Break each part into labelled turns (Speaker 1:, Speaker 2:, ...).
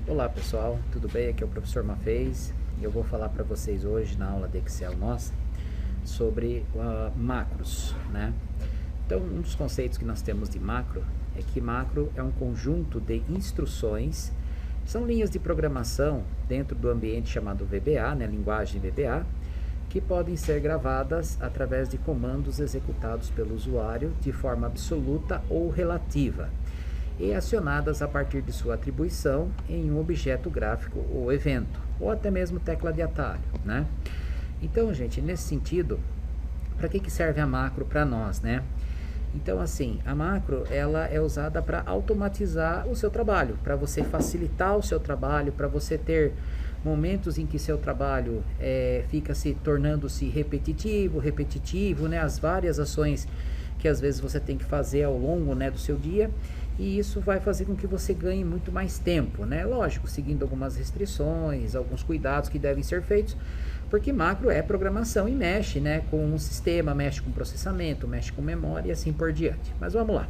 Speaker 1: Olá pessoal, tudo bem? Aqui é o professor Mafez e eu vou falar para vocês hoje na aula de Excel nossa sobre macros, né? Então, um dos conceitos que nós temos de macro é que macro é um conjunto de instruções, são linhas de programação dentro do ambiente chamado VBA, né? Linguagem VBA, que podem ser gravadas através de comandos executados pelo usuário de forma absoluta ou relativa e acionadas a partir de sua atribuição em um objeto gráfico ou evento, ou até mesmo tecla de atalho, né? Então, gente, nesse sentido, para que serve a macro para nós, né? Então, assim, a macro, ela é usada para automatizar o seu trabalho, para você facilitar o seu trabalho, para você ter momentos em que seu trabalho fica se tornando-se repetitivo, né? As várias ações que às vezes você tem que fazer ao longo, né, do seu dia, e isso vai fazer com que você ganhe muito mais tempo, né? Lógico, seguindo algumas restrições, alguns cuidados que devem ser feitos, porque macro é programação e mexe, né, com o sistema, mexe com processamento, mexe com memória e assim por diante. Mas vamos lá.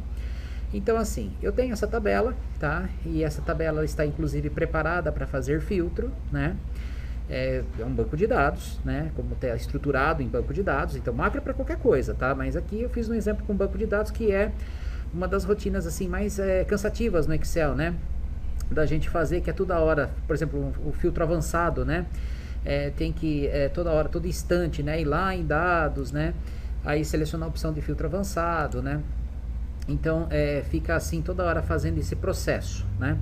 Speaker 1: Então, assim, eu tenho essa tabela, tá? E essa tabela está inclusive preparada para fazer filtro, né? É um banco de dados, né? Como está estruturado em banco de dados. Então, macro é para qualquer coisa, tá? Mas aqui eu fiz um exemplo com banco de dados que é uma das rotinas assim mais cansativas no Excel, né? Da gente fazer, que é toda hora, por exemplo, o filtro avançado, né? Tem que toda hora, todo instante, né? Ir lá em dados, né? Aí selecionar a opção de filtro avançado, né? Então, fica assim toda hora fazendo esse processo, né?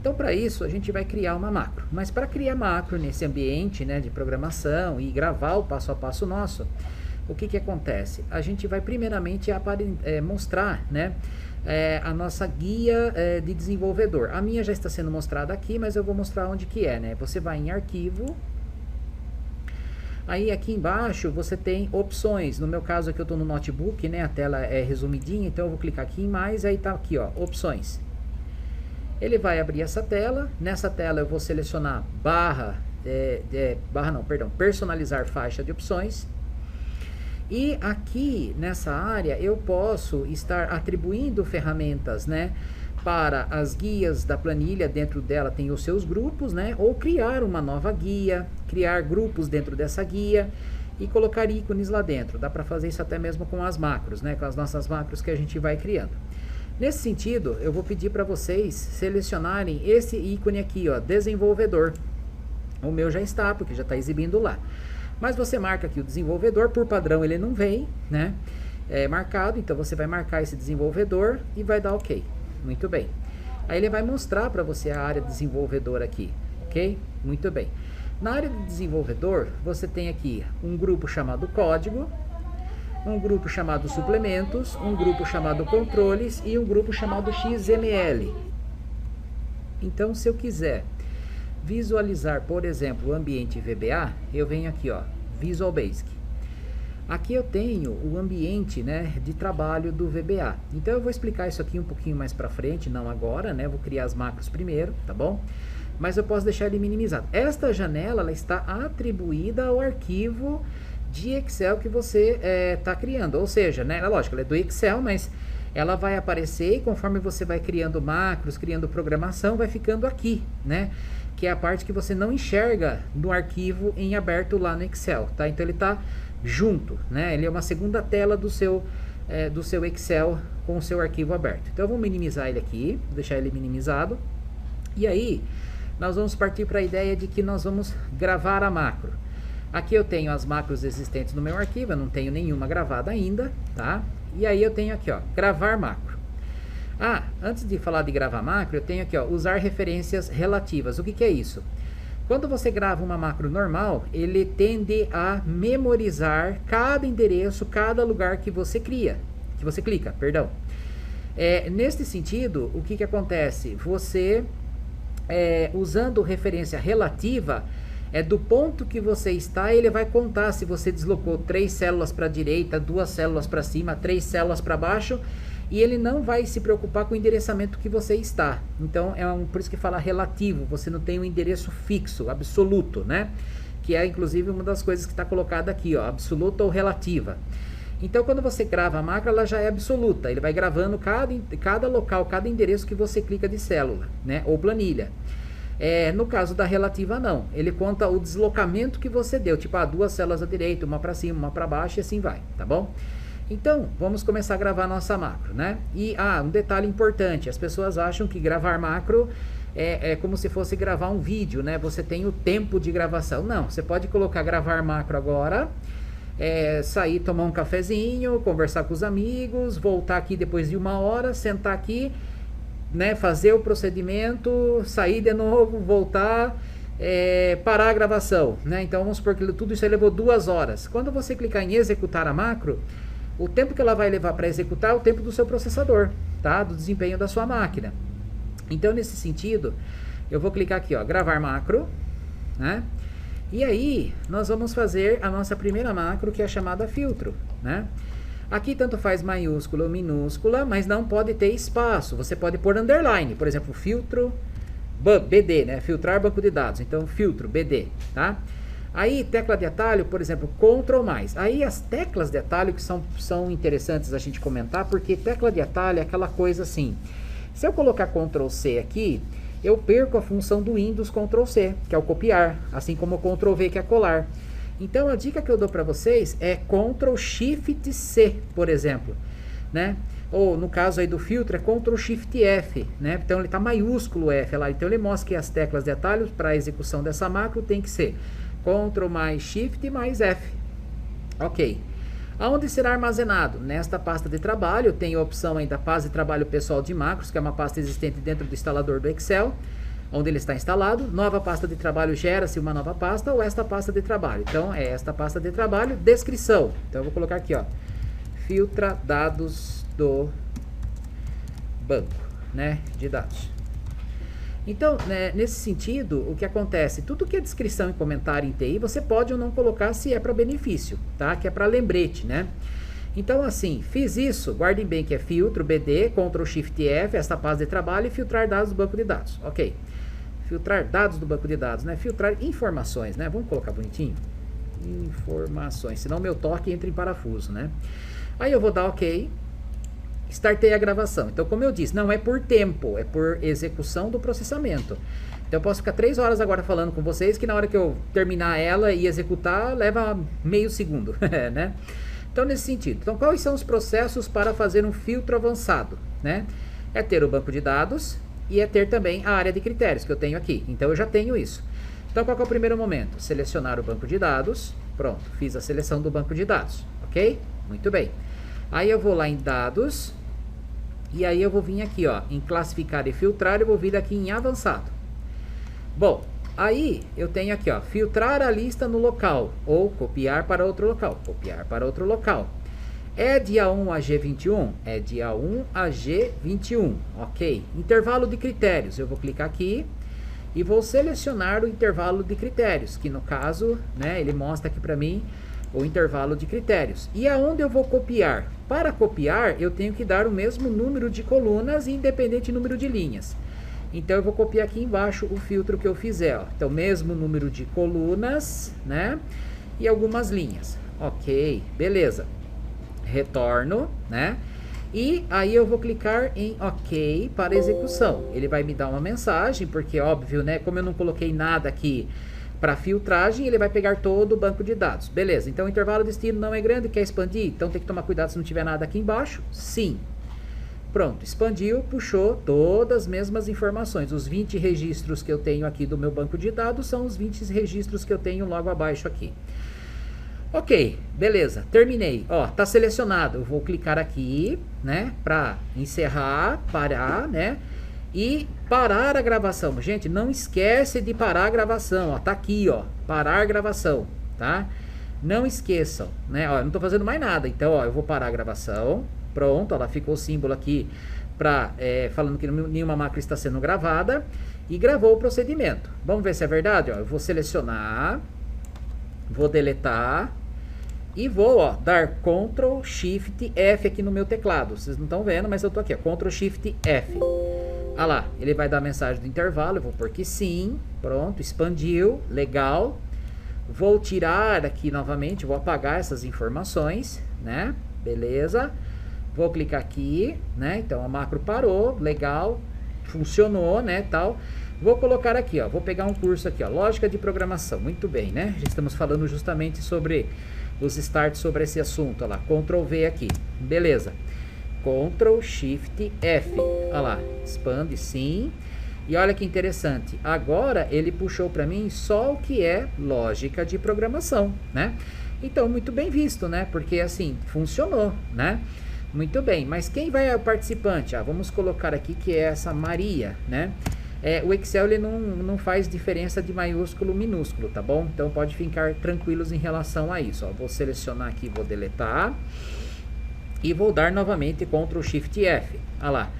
Speaker 1: Então, para isso, a gente vai criar uma macro. Mas para criar macro nesse ambiente, né, de programação e gravar o passo a passo nosso, o que acontece? A gente vai primeiramente mostrar, né, a nossa guia de desenvolvedor. A minha já está sendo mostrada aqui, mas eu vou mostrar onde que é, né? Você vai em arquivo. Aí aqui embaixo você tem opções. No meu caso aqui eu estou no notebook, né? A tela é resumidinha, então eu vou clicar aqui em mais, aí tá aqui, ó, opções. Ele vai abrir essa tela. Nessa tela eu vou selecionar personalizar faixa de opções. E aqui nessa área eu posso estar atribuindo ferramentas, né, para as guias da planilha. Dentro dela tem os seus grupos, né, ou criar uma nova guia, criar grupos dentro dessa guia e colocar ícones lá dentro. Dá para fazer isso até mesmo com as macros, né, com as nossas macros que a gente vai criando. Nesse sentido, eu vou pedir para vocês selecionarem esse ícone aqui, ó, desenvolvedor. O meu já está, porque já está exibindo lá. Mas você marca aqui o desenvolvedor, por padrão ele não vem, né? É marcado, então você vai marcar esse desenvolvedor e vai dar OK. Muito bem. Aí ele vai mostrar para você a área desenvolvedor aqui, ok? Muito bem. Na área de desenvolvedor, você tem aqui um grupo chamado código, um grupo chamado suplementos, um grupo chamado controles e um grupo chamado XML. Então, se eu quiser visualizar, por exemplo, o ambiente VBA, eu venho aqui, ó, Visual Basic. Aqui eu tenho o ambiente, né, de trabalho do VBA. Então eu vou explicar isso aqui um pouquinho mais para frente, não agora, né? Vou criar as macros primeiro, tá bom? Mas eu posso deixar ele minimizado. Esta janela, ela está atribuída ao arquivo de Excel que você está criando. Ou seja, né, lógico, ela é do Excel, mas ela vai aparecer e conforme você vai criando macros, criando programação, vai ficando aqui, né? Que é a parte que você não enxerga no arquivo em aberto lá no Excel, tá? Então ele está junto, né? Ele é uma segunda tela do seu Excel com o seu arquivo aberto. Então eu vou minimizar ele aqui, deixar ele minimizado. E aí nós vamos partir para a ideia de que nós vamos gravar a macro. Aqui eu tenho as macros existentes no meu arquivo, eu não tenho nenhuma gravada ainda, tá? E aí eu tenho aqui, ó, gravar macro. Ah, antes de falar de gravar macro, eu tenho aqui, ó, usar referências relativas. O que é isso? Quando você grava uma macro normal, ele tende a memorizar cada endereço, cada lugar que você clica, perdão. Neste sentido, o que acontece? Você, usando referência relativa, do ponto que você está, ele vai contar se você deslocou 3 células para a direita, 2 células para cima, 3 células para baixo, e ele não vai se preocupar com o endereçamento que você está. Então, por isso que fala relativo, você não tem um endereço fixo, absoluto, né? Que é, inclusive, uma das coisas que está colocada aqui, ó, absoluta ou relativa. Então, quando você grava a macro, ela já é absoluta. Ele vai gravando cada local, cada endereço que você clica de célula, né? Ou planilha. No caso da relativa, não. Ele conta o deslocamento que você deu, tipo, 2 células à direita, uma para cima, uma para baixo e assim vai, tá bom? Então, vamos começar a gravar nossa macro, né? E, um detalhe importante, as pessoas acham que gravar macro é como se fosse gravar um vídeo, né? Você tem o tempo de gravação. Não, você pode colocar gravar macro agora, sair, tomar um cafezinho, conversar com os amigos, voltar aqui depois de 1 hora, sentar aqui, né, fazer o procedimento, sair de novo, voltar, parar a gravação, né? Então vamos supor que tudo isso aí levou 2 horas. Quando você clicar em executar a macro, o tempo que ela vai levar para executar é o tempo do seu processador, tá? Do desempenho da sua máquina. Então nesse sentido, eu vou clicar aqui, ó, gravar macro, né? E aí nós vamos fazer a nossa primeira macro, que é a chamada filtro, né? Aqui tanto faz maiúscula ou minúscula, mas não pode ter espaço. Você pode pôr underline, por exemplo, filtro BD, né? Filtrar banco de dados. Então, filtro BD, tá? Aí, tecla de atalho, por exemplo, Ctrl+. Aí, as teclas de atalho que são interessantes a gente comentar, porque tecla de atalho é aquela coisa assim. Se eu colocar Ctrl+C aqui, eu perco a função do Windows Ctrl+C, que é o copiar, assim como o Ctrl+V, que é colar. Então, a dica que eu dou para vocês é Ctrl+Shift+C, por exemplo, né? Ou, no caso aí do filtro, é Ctrl+Shift+F, né? Então, ele está maiúsculo F lá. Então, ele mostra que as teclas de atalhos para a execução dessa macro tem que ser Ctrl+Shift+F. Ok. Aonde será armazenado? Nesta pasta de trabalho, tem a opção aí da pasta de trabalho pessoal de macros, que é uma pasta existente dentro do instalador do Excel, onde ele está instalado. Nova pasta de trabalho, gera-se uma nova pasta ou esta pasta de trabalho. Então, é esta pasta de trabalho, descrição. Então, eu vou colocar aqui, ó, filtra dados do banco, né, de dados. Então, né, nesse sentido, o que acontece? Tudo que é descrição e comentário em TI, você pode ou não colocar se é para benefício, tá? Que é para lembrete, né? Então, assim, fiz isso, guardem bem que é filtro, BD, Ctrl+Shift+F, esta pasta de trabalho e filtrar dados do banco de dados. Ok. Filtrar dados do banco de dados, né? Filtrar informações, né? Vamos colocar bonitinho? Informações, senão meu toque entra em parafuso, né? Aí eu vou dar ok. Startei a gravação. Então, como eu disse, não é por tempo, é por execução do processamento. Então, eu posso ficar 3 horas agora falando com vocês, que na hora que eu terminar ela e executar, leva meio segundo, né? Então, nesse sentido. Então, quais são os processos para fazer um filtro avançado, né? É ter o banco de dados e é ter também a área de critérios, que eu tenho aqui. Então, eu já tenho isso. Então, qual que é o primeiro momento? Selecionar o banco de dados. Pronto, fiz a seleção do banco de dados, ok? Muito bem. Aí, eu vou lá em dados. E aí, eu vou vir aqui, ó, em classificar e filtrar, eu vou vir aqui em avançado. Bom, aí eu tenho aqui, ó, filtrar a lista no local, ou copiar para outro local, copiar para outro local. É de A1 a G21? É de A1 a G21, ok. Intervalo de critérios, eu vou clicar aqui e vou selecionar o intervalo de critérios, que no caso, né, ele mostra aqui para mim o intervalo de critérios. E aonde eu vou copiar? Para copiar, eu tenho que dar o mesmo número de colunas e independente número de linhas. Então, eu vou copiar aqui embaixo o filtro que eu fizer, ó. Então, mesmo número de colunas, né? E algumas linhas. Ok, beleza. Retorno, né? E aí, eu vou clicar em OK para execução. Ele vai me dar uma mensagem, porque, óbvio, né? Como eu não coloquei nada aqui para filtragem, ele vai pegar todo o banco de dados. Beleza, então o intervalo de destino não é grande, quer expandir? Então, tem que tomar cuidado se não tiver nada aqui embaixo. Sim. Pronto, expandiu, puxou todas as mesmas informações. Os 20 registros que eu tenho aqui do meu banco de dados são os 20 registros que eu tenho logo abaixo aqui. Ok, beleza, terminei. Ó, tá selecionado. Eu vou clicar aqui, né, para encerrar, parar, né, e parar a gravação. Gente, não esquece de parar a gravação, ó, tá aqui, ó, parar a gravação, tá? Não esqueçam, né, ó, eu não tô fazendo mais nada. Então, ó, eu vou parar a gravação. Pronto, ela ficou o símbolo aqui falando que nenhuma macro está sendo gravada e gravou o procedimento. Vamos ver se é verdade, ó. Eu vou selecionar, vou deletar e vou, ó, dar Ctrl Shift F aqui no meu teclado. Vocês não estão vendo, mas eu tô aqui, ó, Ctrl Shift F. Ah lá, ele vai dar a mensagem do intervalo, eu vou pôr que sim. Pronto, expandiu, legal. Vou tirar aqui novamente, vou apagar essas informações, né? Beleza. Vou clicar aqui, né? Então, a macro parou, legal, funcionou, né, tal. Vou colocar aqui, ó, vou pegar um curso aqui, ó, lógica de programação. Muito bem, né? Já estamos falando justamente sobre os starts sobre esse assunto, ó lá, Ctrl V aqui. Beleza. Ctrl Shift F. Olha lá, expande sim. E olha que interessante, agora ele puxou para mim só o que é lógica de programação, né? Então, muito bem visto, né? Porque assim, funcionou, né? Muito bem, mas quem vai é o participante? Ah, vamos colocar aqui que é essa Maria, né? O Excel ele não faz diferença de maiúsculo minúsculo, tá bom? Então pode ficar tranquilos em relação a isso, ó. Vou selecionar aqui, vou deletar e vou dar novamente Ctrl Shift F. Olha lá.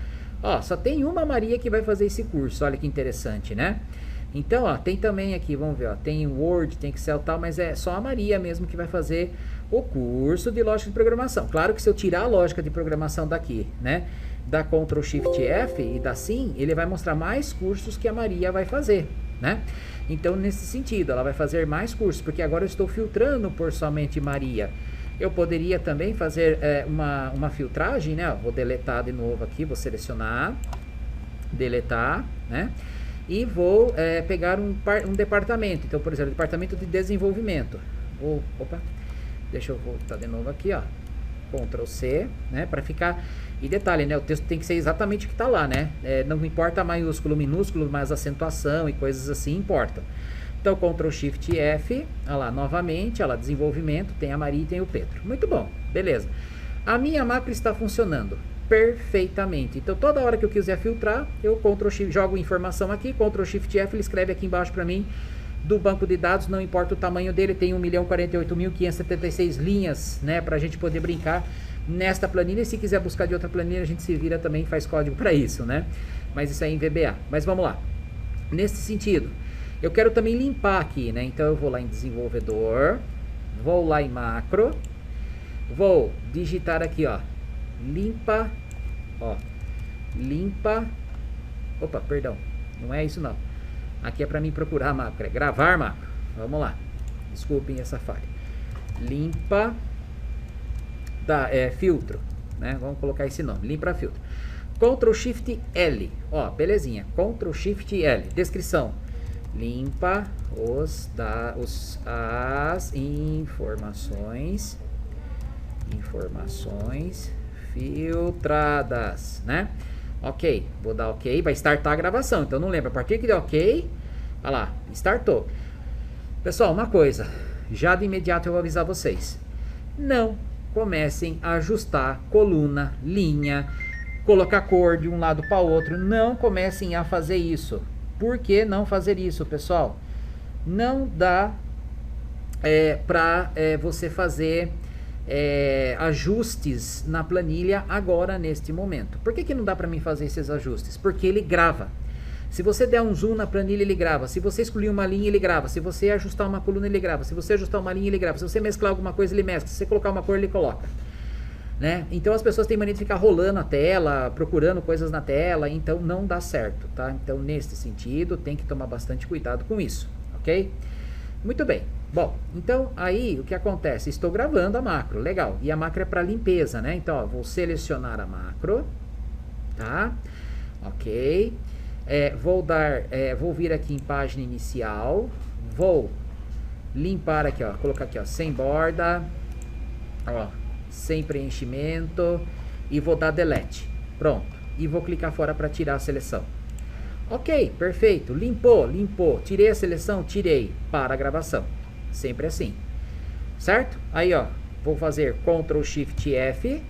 Speaker 1: Ó, só tem uma Maria que vai fazer esse curso, olha que interessante, né? Então, ó, tem também aqui, vamos ver, ó, tem Word, tem Excel e tal, mas é só a Maria mesmo que vai fazer o curso de lógica de programação. Claro que se eu tirar a lógica de programação daqui, né, da Ctrl Shift F e da Sim, ele vai mostrar mais cursos que a Maria vai fazer, né? Então, nesse sentido, ela vai fazer mais cursos, porque agora eu estou filtrando por somente Maria. Eu poderia também fazer uma filtragem, né? Vou deletar de novo aqui, vou selecionar, deletar, né? E vou pegar um departamento. Então, por exemplo, departamento de desenvolvimento. Opa, deixa eu voltar de novo aqui, ó. Ctrl C, né? Para ficar... E detalhe, né? O texto tem que ser exatamente o que está lá, né? Não importa maiúsculo, minúsculo, mas acentuação e coisas assim importam. Então, Ctrl Shift F, olha lá, novamente, olha lá, desenvolvimento, tem a Maria e tem o Pedro. Muito bom, beleza. A minha macro está funcionando perfeitamente. Então, toda hora que eu quiser filtrar, eu Ctrl Shift, jogo informação aqui, Ctrl Shift F, ele escreve aqui embaixo para mim, do banco de dados, não importa o tamanho dele, tem 1.048.576 linhas, né, para a gente poder brincar nesta planilha. E se quiser buscar de outra planilha, a gente se vira também, faz código para isso, né? Mas isso aí em VBA. Mas vamos lá. Nesse sentido... Eu quero também limpar aqui, né? Então eu vou lá em desenvolvedor, vou lá em macro, vou digitar aqui, ó, limpa, ó, limpa, opa, perdão, não é isso não. Aqui é para mim procurar a macro, é gravar macro. Vamos lá, desculpem essa falha. Limpa, filtro, né? Vamos colocar esse nome, limpa filtro. Ctrl Shift L, ó, belezinha, Ctrl Shift L, descrição. Limpa as informações filtradas, né? Ok, vou dar ok, vai startar a gravação, então não lembra, a partir que der ok, olha lá, startou. Pessoal, uma coisa, já de imediato eu vou avisar vocês, não comecem a ajustar coluna, linha, colocar cor de um lado para o outro, não comecem a fazer isso. Por que não fazer isso, pessoal? Não dá para você fazer ajustes na planilha agora, neste momento. Por que não dá para mim fazer esses ajustes? Porque ele grava. Se você der um zoom na planilha, ele grava. Se você excluir uma linha, ele grava. Se você ajustar uma coluna, ele grava. Se você ajustar uma linha, ele grava. Se você mesclar alguma coisa, ele mescla. Se você colocar uma cor, ele coloca. Né? Então as pessoas têm mania de ficar rolando a tela, procurando coisas na tela, então não dá certo, tá? Então nesse sentido tem que tomar bastante cuidado com isso, ok? Muito bem, bom, então aí o que acontece? Estou gravando a macro, legal, e a macro é para limpeza, né? Então ó, vou selecionar a macro, tá? Ok, vou vir aqui em página inicial, vou limpar aqui, ó, colocar aqui, ó, sem borda, ó, sem preenchimento, e vou dar delete, pronto, e vou clicar fora para tirar a seleção. Ok, perfeito, limpou, tirei a seleção, tirei, para a gravação, sempre assim, certo? Aí ó, vou fazer Ctrl Shift F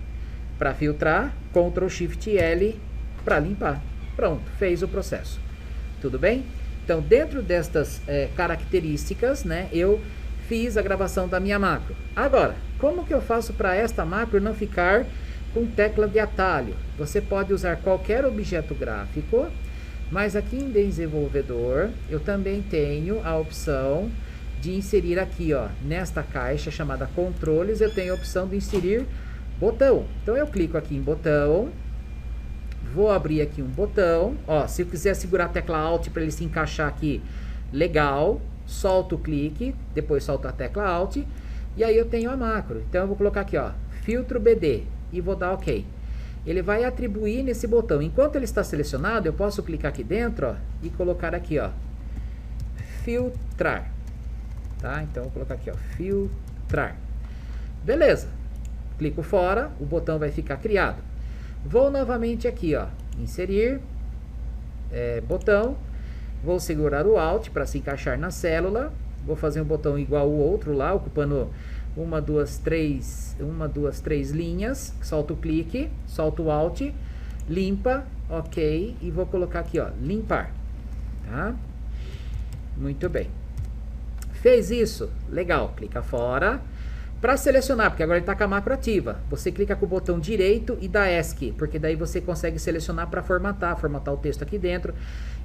Speaker 1: para filtrar, Ctrl Shift L para limpar, pronto, fez o processo, tudo bem? Então dentro destas características, né, eu fiz a gravação da minha macro. Agora, como que eu faço para esta macro não ficar com tecla de atalho? Você pode usar qualquer objeto gráfico, mas aqui em desenvolvedor, eu também tenho a opção de inserir aqui, ó, nesta caixa chamada controles, eu tenho a opção de inserir botão. Então eu clico aqui em botão, vou abrir aqui um botão, ó, se eu quiser segurar a tecla Alt para ele se encaixar aqui, legal. Solto o clique, depois solto a tecla Alt, e aí eu tenho a macro. Então eu vou colocar aqui, ó, filtro BD, e vou dar OK. ele vai atribuir nesse botão. Enquanto ele está selecionado, eu posso clicar aqui dentro, ó, e colocar aqui, ó, filtrar. Tá? Então, eu vou colocar aqui, ó, filtrar. Beleza. Clico fora, o botão vai ficar criado. Vou novamente aqui, ó, inserir, botão. Vou segurar o Alt para se encaixar na célula. Vou fazer um botão igual o outro lá, ocupando uma, duas, três linhas. Solto o clique, solto o Alt, limpa, ok. E vou colocar aqui, ó, limpar. Tá? Muito bem. Fez isso? Legal. Clica fora. Para selecionar, porque agora ele está com a macro ativa, você clica com o botão direito e dá ESC, porque daí você consegue selecionar para formatar o texto aqui dentro.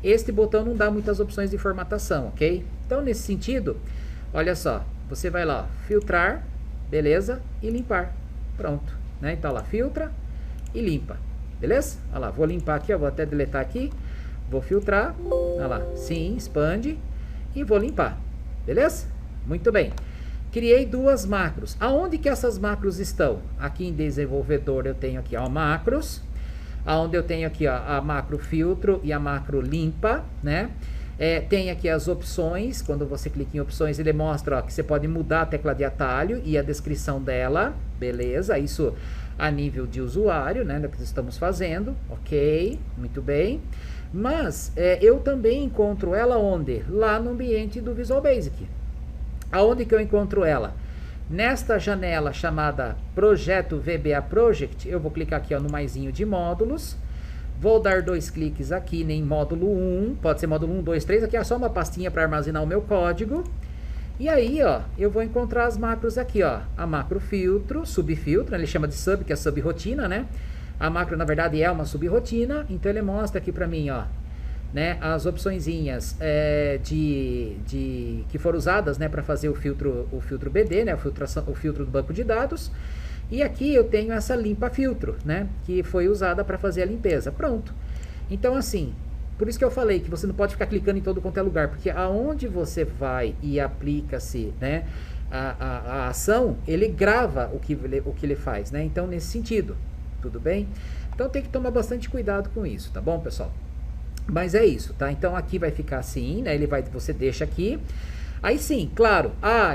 Speaker 1: Este botão não dá muitas opções de formatação, ok? Então, nesse sentido, olha só, você vai lá, ó, filtrar, beleza, e limpar. Pronto, né? Então, lá, filtra e limpa, beleza? Olha lá, vou limpar aqui, ó, vou até deletar aqui, vou filtrar, olha lá, sim, expande e vou limpar, beleza? Muito bem. Criei duas macros. Aonde que essas macros estão? Aqui em desenvolvedor eu tenho aqui, ó, macros. Aonde eu tenho aqui, ó, a macro filtro e a macro limpa, né? Tem aqui as opções. Quando você clica em opções, ele mostra, ó, que você pode mudar a tecla de atalho e a descrição dela. Beleza? Isso a nível de usuário, né? Do que estamos fazendo. Ok, muito bem. Mas eu também encontro ela onde? Lá no ambiente do Visual Basic. Aonde que eu encontro ela? Nesta janela chamada Projeto VBA Project, eu vou clicar aqui, ó, no maisinho de módulos. Vou dar 2 cliques aqui em módulo 1, pode ser módulo 1, 2, 3, aqui é só uma pastinha para armazenar o meu código. E aí, ó, eu vou encontrar as macros aqui, ó, a macro filtro, subfiltro, ele chama de sub, que é subrotina, né? A macro, na verdade, é uma subrotina, então ele mostra aqui para mim, ó, né, as opçõezinhas que foram usadas, né, para fazer o filtro BD, né, o filtro do banco de dados. E aqui eu tenho essa limpa filtro, né, que foi usada para fazer a limpeza. Pronto. Então, assim, por isso que eu falei que você não pode ficar clicando em todo quanto é lugar, porque aonde você vai e aplica-se, né, a ação, ele grava o que ele faz, né? Então, nesse sentido, tudo bem? Então, tem que tomar bastante cuidado com isso, tá bom, pessoal? Mas é isso, tá? Então, aqui vai ficar assim, né? Você deixa aqui. Aí sim, claro,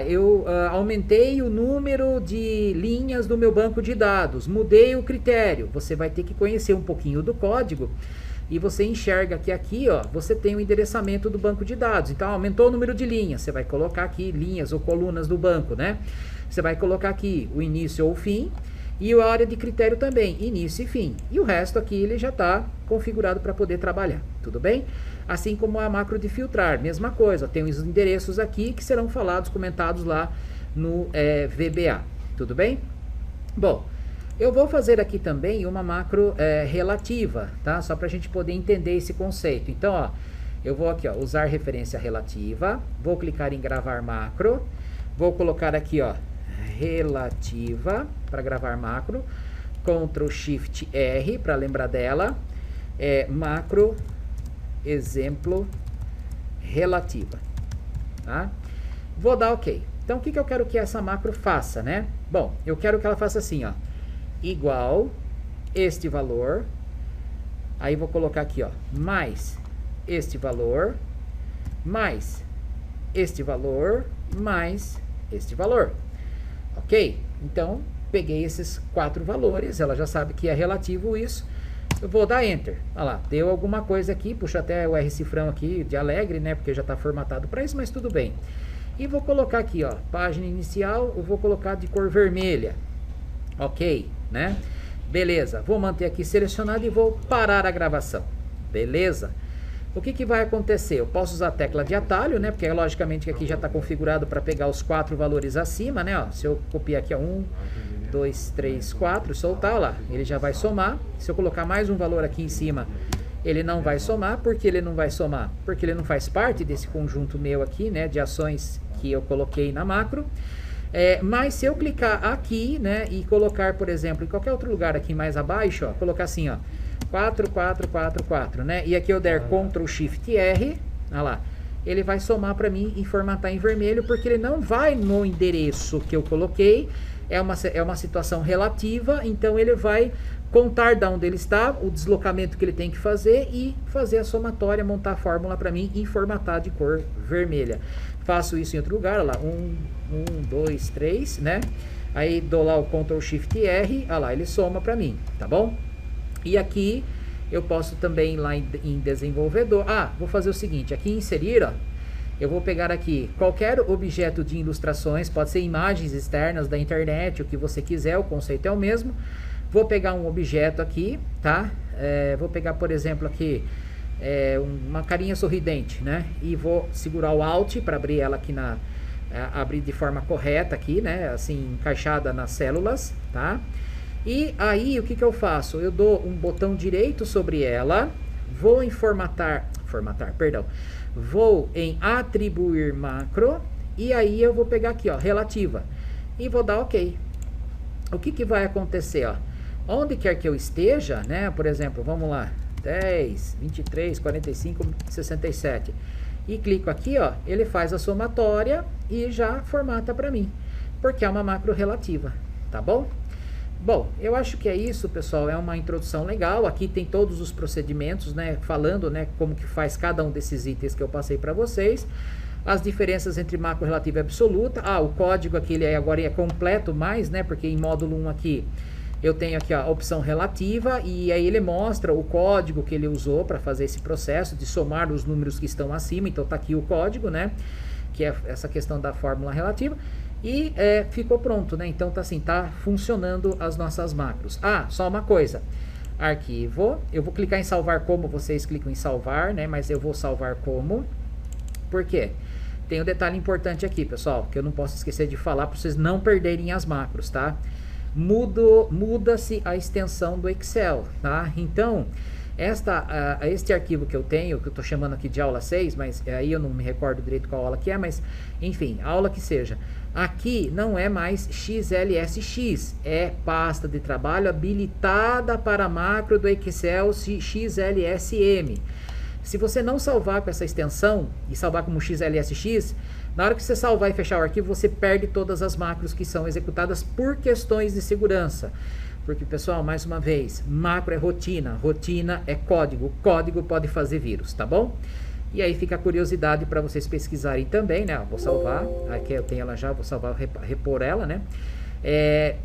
Speaker 1: eu aumentei o número de linhas do meu banco de dados, mudei o critério. Você vai ter que conhecer um pouquinho do código e você enxerga que aqui, ó, você tem o endereçamento do banco de dados. Então, aumentou o número de linhas, você vai colocar aqui linhas ou colunas do banco, né? Você vai colocar aqui o início ou o fim. E a área de critério também, início e fim. E o resto aqui ele já está configurado para poder trabalhar, tudo bem? Assim como a macro de filtrar, mesma coisa. Tem os endereços aqui que serão falados, comentados lá no VBA, tudo bem? Bom, eu vou fazer aqui também uma macro relativa, tá? Só para a gente poder entender esse conceito. Então, ó, eu vou aqui, ó, usar referência relativa, vou clicar em gravar macro, vou colocar aqui, ó, relativa para gravar macro, Ctrl Shift R para lembrar dela, macro exemplo relativa, tá? Vou dar OK. Então, o que eu quero que essa macro faça, né? Bom, eu quero que ela faça assim, ó, igual este valor, aí vou colocar aqui, ó, mais este valor, mais este valor, mais este valor. Ok? Então, peguei esses 4 valores, ela já sabe que é relativo isso. Eu vou dar Enter. Olha lá, deu alguma coisa aqui, puxa até o R cifrão aqui de alegre, né? Porque já está formatado para isso, mas tudo bem. E vou colocar aqui, ó, página inicial, eu vou colocar de cor vermelha. Ok, né? Beleza, vou manter aqui selecionado e vou parar a gravação. Beleza? O que vai acontecer? Eu posso usar a tecla de atalho, né? Porque logicamente aqui já está configurado para pegar os 4 valores acima, né? Ó, se eu copiar aqui, ó, 1, 2, 3, 4, soltar lá, ele já vai somar. Se eu colocar mais um valor aqui em cima, ele não vai somar. Por que ele não vai somar? Porque ele não faz parte desse conjunto meu aqui, né? De ações que eu coloquei na macro. Mas se eu clicar aqui, né? E colocar, por exemplo, em qualquer outro lugar aqui mais abaixo, ó, colocar assim, ó, 4, 4, 4, 4, né? E aqui eu der Ctrl Shift R, olha lá, ele vai somar para mim e formatar em vermelho, porque ele não vai no endereço que eu coloquei, é uma situação relativa, então ele vai contar de onde ele está, o deslocamento que ele tem que fazer e fazer a somatória, montar a fórmula para mim e formatar de cor vermelha. Faço isso em outro lugar, olha lá, 1, 2, 3, né? Aí dou lá o Ctrl Shift R, olha lá, ele soma para mim, tá bom? E aqui eu posso também lá em desenvolvedor, vou fazer o seguinte, aqui em inserir, ó, eu vou pegar aqui qualquer objeto de ilustrações, pode ser imagens externas da internet, o que você quiser, o conceito é o mesmo. Vou pegar um objeto aqui, tá? Vou pegar, por exemplo, aqui uma carinha sorridente, né? E vou segurar o Alt para abrir ela aqui abrir de forma correta aqui, né? Assim, encaixada nas células, tá? E aí, o que que eu faço? Eu dou um botão direito sobre ela, vou em vou em atribuir macro, e aí eu vou pegar aqui, ó, relativa, e vou dar OK. O que que vai acontecer, ó? Onde quer que eu esteja, né? Por exemplo, vamos lá, 10, 23, 45, 67. E clico aqui, ó, ele faz a somatória e já formata para mim, porque é uma macro relativa, tá bom? Bom, eu acho que é isso, pessoal, é uma introdução legal, aqui tem todos os procedimentos, né, falando, né, como que faz cada um desses itens que eu passei para vocês, as diferenças entre macro relativa e absoluta, o código aqui ele agora é completo mais, né, porque em módulo 1 aqui, eu tenho aqui a opção relativa, e aí ele mostra o código que ele usou para fazer esse processo de somar os números que estão acima, então tá aqui o código, né, que é essa questão da fórmula relativa, e ficou pronto, né? Então tá assim, tá funcionando as nossas macros. Só uma coisa, arquivo, eu vou clicar em salvar como, vocês clicam em salvar, né? Mas eu vou salvar como, por quê? Tem um detalhe importante aqui, pessoal, que eu não posso esquecer de falar para vocês não perderem as macros, tá? Muda-se a extensão do Excel, tá? Então, este arquivo que eu tenho, que eu estou chamando aqui de aula 6, mas aí eu não me recordo direito qual aula que é, mas enfim, aula que seja. Aqui não é mais XLSX, é pasta de trabalho habilitada para macro do Excel XLSM. Se você não salvar com essa extensão e salvar como XLSX, na hora que você salvar e fechar o arquivo, você perde todas as macros que são executadas por questões de segurança. Porque, pessoal, mais uma vez, macro é rotina, rotina é código, código pode fazer vírus, tá bom? E aí fica a curiosidade para vocês pesquisarem também, né? Vou salvar, aqui eu tenho ela já, vou salvar, repor ela, né?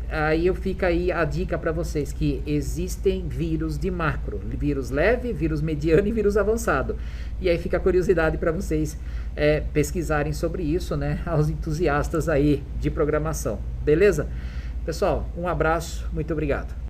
Speaker 1: Aí fica aí a dica para vocês que existem vírus de macro, vírus leve, vírus mediano e vírus avançado. E aí fica a curiosidade para vocês pesquisarem sobre isso, né? Aos entusiastas aí de programação, beleza? Pessoal, um abraço, muito obrigado.